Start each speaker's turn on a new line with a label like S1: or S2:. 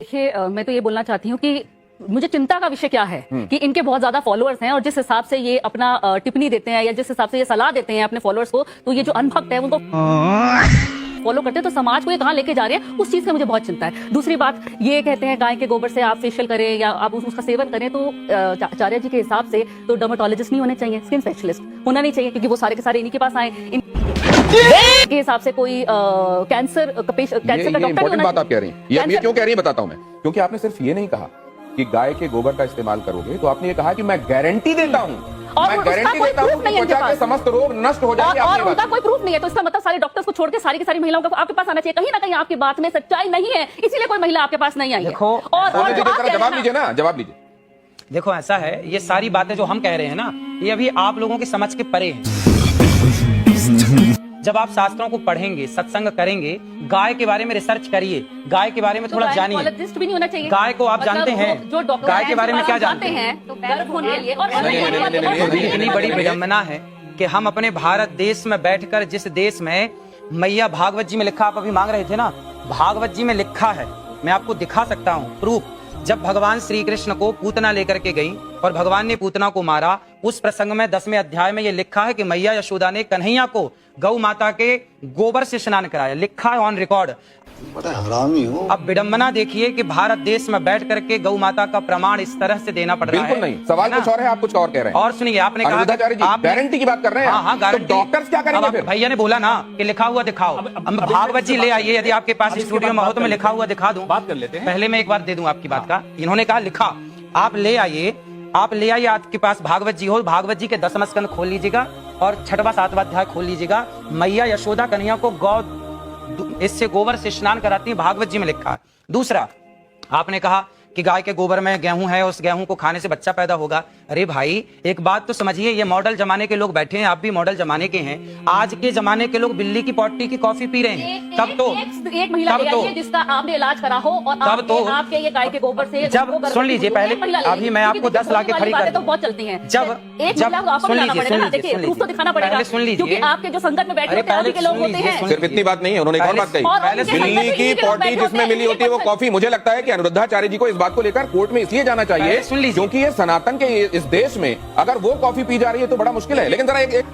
S1: देखिए मैं तो ये बोलना चाहती हूँ कि मुझे चिंता का विषय क्या है कि इनके बहुत ज्यादा फॉलोअर्स हैं और जिस हिसाब से ये अपना टिप्पणी देते हैं या जिस हिसाब से ये सलाह देते हैं अपने फॉलोअर्स को, तो ये जो अनभक्त है उनको फॉलो करते हैं, तो समाज को ये कहाँ लेके जा रहे हैं उस चीज से मुझे बहुत चिंता है। दूसरी बात, ये कहते हैं गाय के गोबर से आप फेशियल करें या आप उसका सेवन करें, तो आचार्य जी के हिसाब से तो डर्मेटोलॉजिस्ट नहीं होने चाहिए, स्किन स्पेशलिस्ट होना नहीं चाहिए, क्योंकि वो सारे के सारे इन्हीं के पास आए। के हिसाब से कोई कैंसर का डॉक्टर
S2: होना। बात आप कह रही हैं, ये क्यों कह रही हैं बताता हूं मैं। क्योंकि आपने सिर्फ ये नहीं कहा कि गाय के गोबर का इस्तेमाल करोगे, तो आपने ये कहा कि मैं गारंटी देता हूं, मैं गारंटी देता हूं कि त्वचा के समस्त रोग नष्ट हो जाएंगे।
S1: और उनका कोई प्रूफ नहीं है, तो इसका मतलब सारे डॉक्टर्स को छोड़ के सारी की सारी महिलाओं को आपके पास आना चाहिए। कहीं ना कहीं आपकी बात में सच्चाई नहीं है, इसीलिए कोई महिला आपके पास नहीं आई है।
S2: और जवाब लीजिए ना, जवाब लीजिए।
S3: देखो ऐसा है, ये सारी बातें जो हम कह रहे हैं ना, ये अभी आप लोगों की समझ के परे हैं। जब आप शास्त्रों को पढ़ेंगे, सत्संग करेंगे, गाय के बारे में रिसर्च करिए, गाय के बारे में थोड़ा जानिए।
S1: भी नहीं होना चाहिए।
S3: गाय को आप जानते हैं, जो गाय के बारे में क्या जानते हैं? इतनी बड़ी विडंबना है कि हम अपने भारत देश में बैठकर, जिस देश में मैया भागवत जी में लिखा, आप अभी मांग रहे थे ना, भागवत जी में लिखा है, मैं आपको दिखा सकता हूँ प्रूफ। जब भगवान श्री कृष्ण को पूतना लेकर के गई और भगवान ने पूतना को मारा, उस प्रसंग में 10वें अध्याय में ये लिखा है कि मैया यशोदा ने कन्हैया को गौ माता के गोबर से स्नान कराया, लिखा है ऑन रिकॉर्ड।
S4: बड़ा हरामी हो।
S3: अब विडंबना देखिए कि भारत देश में बैठ करके गौ माता का प्रमाण इस तरह से देना पड़ रहा है।
S2: बिल्कुल नहीं, सवाल कुछ और है, आप कुछ और कह रहे हैं।
S3: और सुनिए, आपने कहा
S2: आप गारंटी की बात कर रहे हैं।
S3: हाँ, गारंटी।
S2: तो डॉक्टर्स क्या करेंगे फिर?
S3: भैया ने बोला ना कि लिखा हुआ दिखाओ। भागवत जी ले आइए, यदि आपके पास स्टूडियो में हो तो मैं लिखा हुआ दिखा दूं।
S5: बात कर लेते हैं।
S3: पहले मैं एक बार दे दूं आपकी बात का। इन्होंने कहा लिखा, आप ले आइए, आपके पास भागवत जी हो, भागवत जी के 10वां स्कंद खोल लीजिएगा और 6वां 7वां अध्याय खोल लीजिएगा। मैया यशोदा कन्हैया को इससे गोबर से स्नान कराती है, भागवत जी में लिखा है। दूसरा, आपने कहा कि गाय के गोबर में गेहूं है, उस गेहूं को खाने से बच्चा पैदा होगा। अरे भाई, एक बात तो समझिए, ये मॉडल जमाने के लोग बैठे हैं, आप भी मॉडल जमाने के हैं। आज के जमाने के लोग बिल्ली की पॉटी की कॉफी पी रहे हैं। तब तो
S1: एक महिला जिसका आपने इलाज करा हो और
S3: तब तो
S1: आपके ये गाय के गोबर से,
S3: जब सुन लीजिए, पहले अभी मैं आपको 10 लाख खड़ी कर
S1: तो बहुत चलती हैं।
S3: जब
S1: सुन लीजिए, आपके जो संगत में बैठे के लोग होते हैं।
S2: सिर्फ इतनी बात नहीं है, उन्होंने एक और बात कही, बिल्ली की पॉटी जिसमें मिली होती है वो कॉफी। मुझे लगता है कि अनिरुद्धाचार्य जी को इस बात को लेकर कोर्ट में इसलिए जाना चाहिए क्योंकि ये सनातन के इस देश में अगर वो कॉफी पी जा रही है तो बड़ा मुश्किल है। लेकिन जरा एक